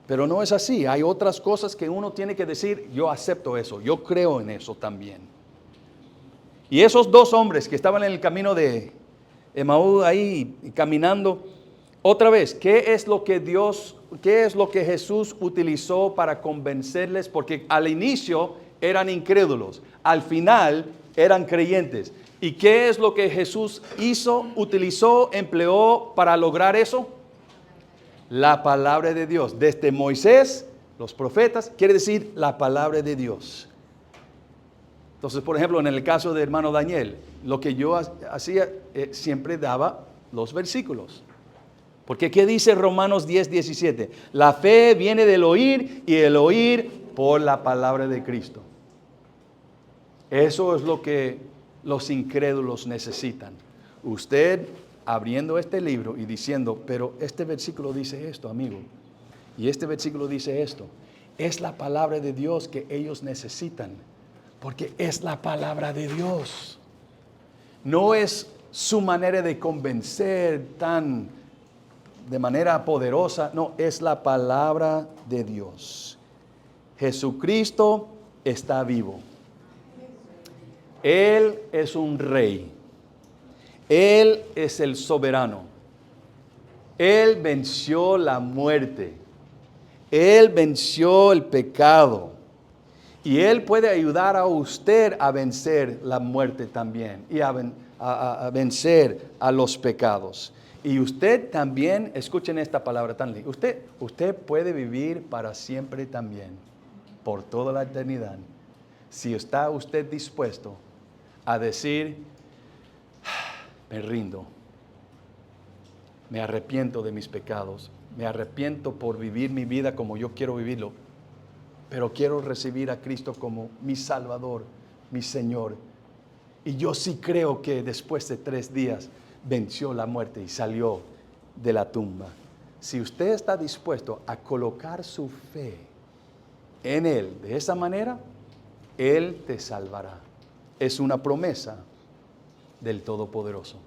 Pero no es así. Hay otras cosas que uno tiene que decir, yo acepto eso, yo creo en eso también. Y esos 2 hombres que estaban en el camino de Emaú ahí caminando, otra vez, ¿qué es lo que Jesús utilizó para convencerles? Porque al inicio eran incrédulos, al final eran creyentes. ¿Y qué es lo que Jesús hizo, utilizó, empleó para lograr eso? La palabra de Dios. Desde Moisés, los profetas, quiere decir la palabra de Dios. Entonces, por ejemplo, en el caso del hermano Daniel, lo que yo hacía, siempre daba los versículos. Porque ¿qué dice Romanos 10:17? La fe viene del oír y el oír por la palabra de Cristo. Eso es lo que los incrédulos necesitan. Usted abriendo este libro y diciendo, pero este versículo dice esto, amigo, y este versículo dice esto. Es la palabra de Dios que ellos necesitan. Porque es la palabra de Dios. No es su manera de convencer de manera poderosa. No, es la palabra de Dios. Jesucristo está vivo. Él es un rey. Él es el soberano. Él venció la muerte. Él venció el pecado. Y Él puede ayudar a usted a vencer la muerte también y a vencer a los pecados. Y usted también, escuchen esta palabra tan linda, usted puede vivir para siempre también, por toda la eternidad, si está usted dispuesto a decir, me rindo, me arrepiento de mis pecados, me arrepiento por vivir mi vida como yo quiero vivirlo, pero quiero recibir a Cristo como mi Salvador, mi Señor. Y yo sí creo que después de 3 días venció la muerte y salió de la tumba. Si usted está dispuesto a colocar su fe en Él de esa manera, Él te salvará. Es una promesa del Todopoderoso.